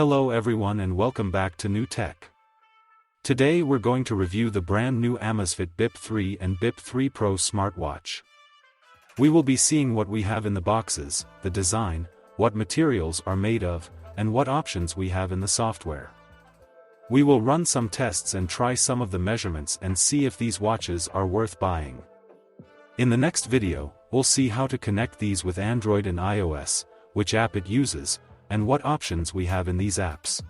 Hello everyone and welcome back to New Tech. Today we're going to review the brand new Amazfit Bip 3 and Bip 3 Pro smartwatch. We will be seeing what we have in the boxes, the design, what materials are made of, and what options we have in the software. We will run some tests and try some of the measurements and see if these watches are worth buying. In the next video, we'll see how to connect these with Android and iOS, which app it uses, and what options we have in these apps.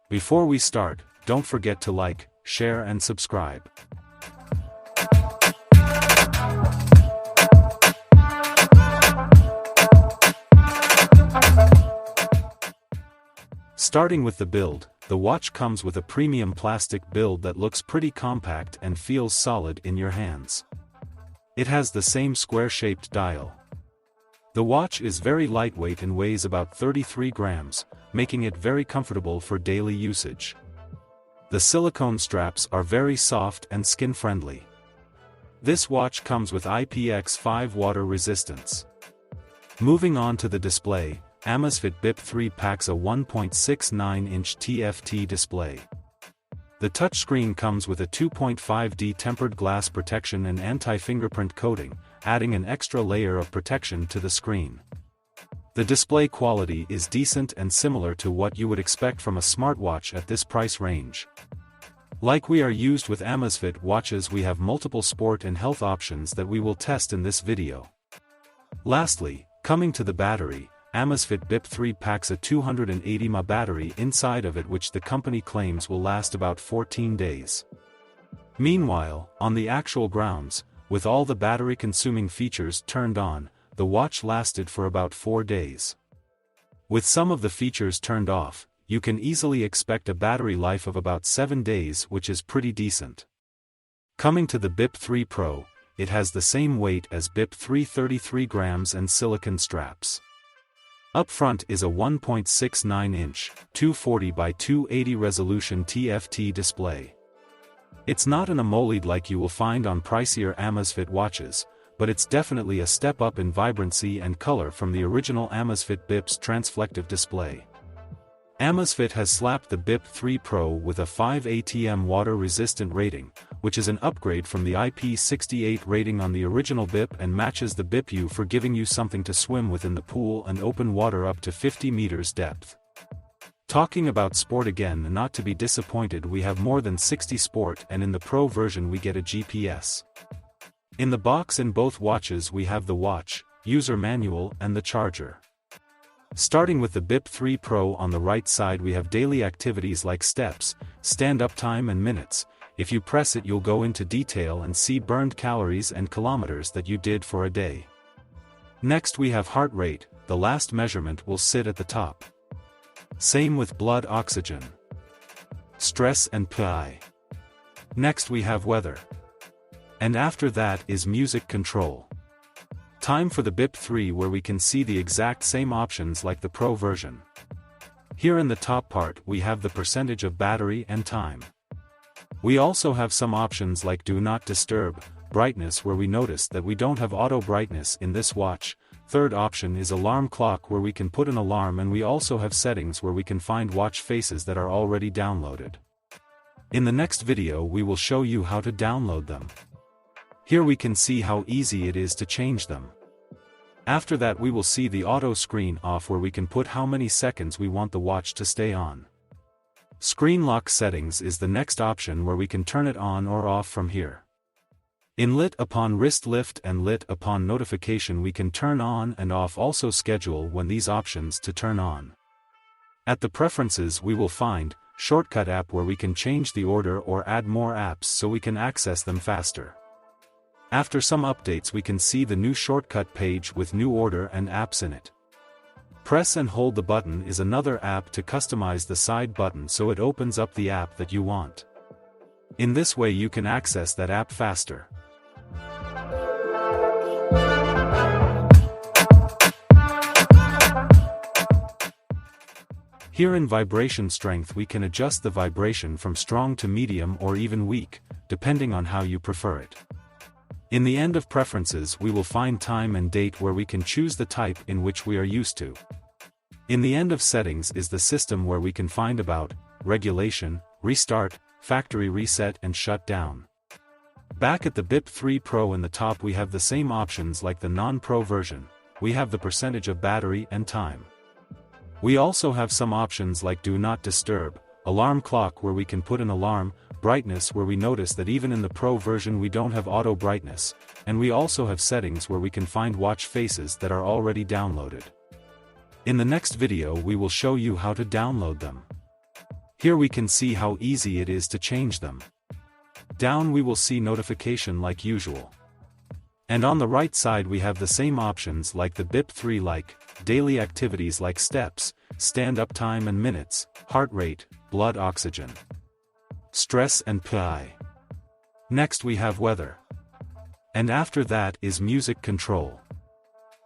Before we start, don't forget to like, share and subscribe. Starting with the build, the watch comes with a premium plastic build that looks pretty compact and feels solid in your hands. It has the same square-shaped dial. The watch is very lightweight and weighs about 33 grams, making it very comfortable for daily usage. The silicone straps are very soft and skin-friendly. This watch comes with IPX5 water resistance. Moving on to the display, Amazfit Bip 3 packs a 1.69-inch TFT display. The touchscreen comes with a 2.5D tempered glass protection and anti-fingerprint coating, adding an extra layer of protection to the screen. The display quality is decent and similar to what you would expect from a smartwatch at this price range. Like we are used with Amazfit watches, we have multiple sport and health options that we will test in this video. Lastly, coming to the battery, Amazfit Bip 3 packs a 280 mAh battery inside of it, which the company claims will last about 14 days. Meanwhile, on the actual grounds, with all the battery-consuming features turned on, the watch lasted for about 4 days. With some of the features turned off, you can easily expect a battery life of about 7 days, which is pretty decent. Coming to the Bip 3 Pro, it has the same weight as Bip 3, 33 grams, and silicone straps. Up front is a 1.69-inch, 240 by 280 resolution TFT display. It's not an AMOLED like you will find on pricier Amazfit watches, but it's definitely a step up in vibrancy and color from the original Amazfit Bip's transflective display. Amazfit has slapped the Bip 3 Pro with a 5 ATM water-resistant rating, which is an upgrade from the IP68 rating on the original Bip and matches the Bip U for giving you something to swim with in the pool and open water up to 50 meters depth. Talking about sport again, not to be disappointed, we have more than 60 sport, and in the Pro version we get a GPS. In the box in both watches we have the watch, user manual and the charger. Starting with the Bip 3 Pro, on the right side we have daily activities like steps, stand-up time and minutes. If you press it you'll go into detail and see burned calories and kilometers that you did for a day. Next we have heart rate, the last measurement will sit at the top. Same with blood oxygen, stress and PI. Next we have weather. And after that is music control. Time for the Bip 3, where we can see the exact same options like the Pro version. Here in the top part we have the percentage of battery and time. We also have some options like do not disturb, brightness, where we notice that we don't have auto brightness in this watch. Third option is alarm clock, where we can put an alarm, and we also have settings where we can find watch faces that are already downloaded. In the next video we will show you how to download them. Here we can see how easy it is to change them. After that we will see the auto screen off, where we can put how many seconds we want the watch to stay on. Screen lock settings is the next option, where we can turn it on or off from here. In lit upon wrist lift and lit upon notification we can turn on and off, also schedule when these options to turn on. At the preferences we will find shortcut app, where we can change the order or add more apps so we can access them faster. After some updates we can see the new shortcut page with new order and apps in it. Press and hold the button is another app to customize the side button so it opens up the app that you want. In this way you can access that app faster. Here in vibration strength we can adjust the vibration from strong to medium or even weak, depending on how you prefer it. In the end of preferences we will find time and date, where we can choose the type in which we are used to. In the end of settings is the system where we can find about, regulation, restart, factory reset and shut down. Back at the Bip 3 Pro in the top we have the same options like the non-pro version. We have the percentage of battery and time. We also have some options like do not disturb, alarm clock where we can put an alarm, brightness where we notice that even in the Pro version we don't have auto brightness, and we also have settings where we can find watch faces that are already downloaded. In the next video we will show you how to download them. Here we can see how easy it is to change them. Down we will see notification like usual. And on the right side we have the same options like the Bip 3 like, daily activities like steps, stand-up time and minutes, heart rate, blood oxygen, stress and PI. Next we have weather. And after that is music control.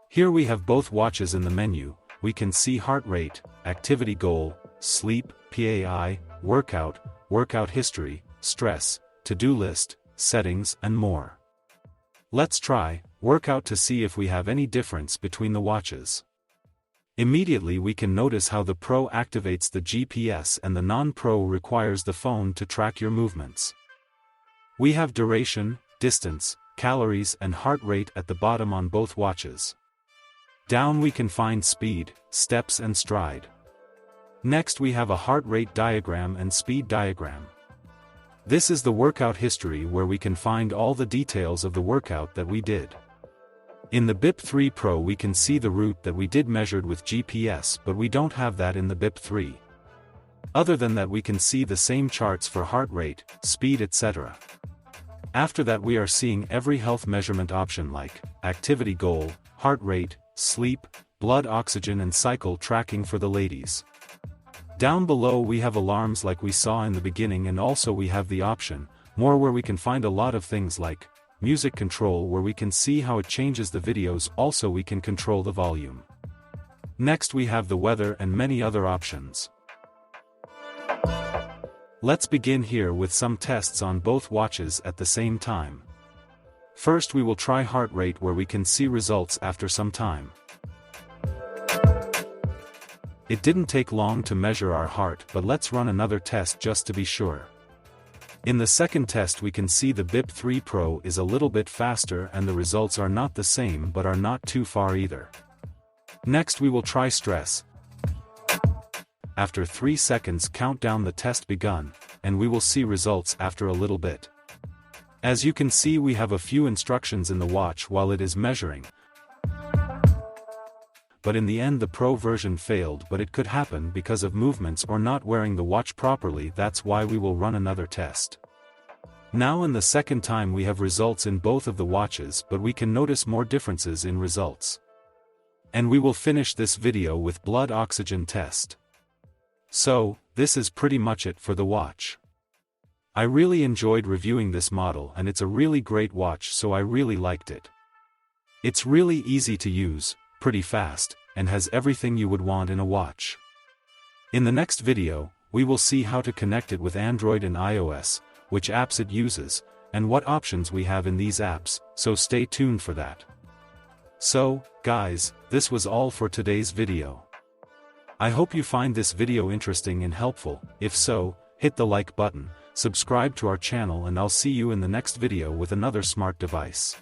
Here we have both watches in the menu. We can see heart rate, activity goal, sleep, PAI, workout, workout history, stress, to-do list, settings and more. Let's try workout to see if we have any difference between the watches. Immediately we can notice how the Pro activates the GPS and the non-Pro requires the phone to track your movements. We have duration, distance, calories and heart rate at the bottom on both watches. Down we can find speed, steps and stride. Next we have a heart rate diagram and speed diagram. This is the workout history where we can find all the details of the workout that we did. In the Bip 3 Pro we can see the route that we did measured with GPS, but we don't have that in the Bip 3. Other than that we can see the same charts for heart rate, speed etc. After that we are seeing every health measurement option like activity goal, heart rate, sleep, blood oxygen and cycle tracking for the ladies. Down below we have alarms like we saw in the beginning, and also we have the option, more, where we can find a lot of things like music control where we can see how it changes the videos, also we can control the volume. Next we have the weather and many other options. Let's begin here with some tests on both watches at the same time. First we will try heart rate where we can see results after some time. It didn't take long to measure our heart, but let's run another test just to be sure. In the second test we can see the Bip 3 Pro is a little bit faster and the results are not the same but are not too far either. Next we will try stress. After 3 seconds countdown the test begun, and we will see results after a little bit. As you can see we have a few instructions in the watch while it is measuring. But in the end the Pro version failed, but it could happen because of movements or not wearing the watch properly. That's why we will run another test. Now in the second time we have results in both of the watches, but we can notice more differences in results. And we will finish this video with blood oxygen test. So, this is pretty much it for the watch. I really enjoyed reviewing this model and it's a really great watch, so I really liked it. It's really easy to use, pretty fast, and has everything you would want in a watch. In the next video, we will see how to connect it with Android and iOS, which apps it uses, and what options we have in these apps, so stay tuned for that. So, guys, this was all for today's video. I hope you find this video interesting and helpful. If so, hit the like button, subscribe to our channel, and I'll see you in the next video with another smart device.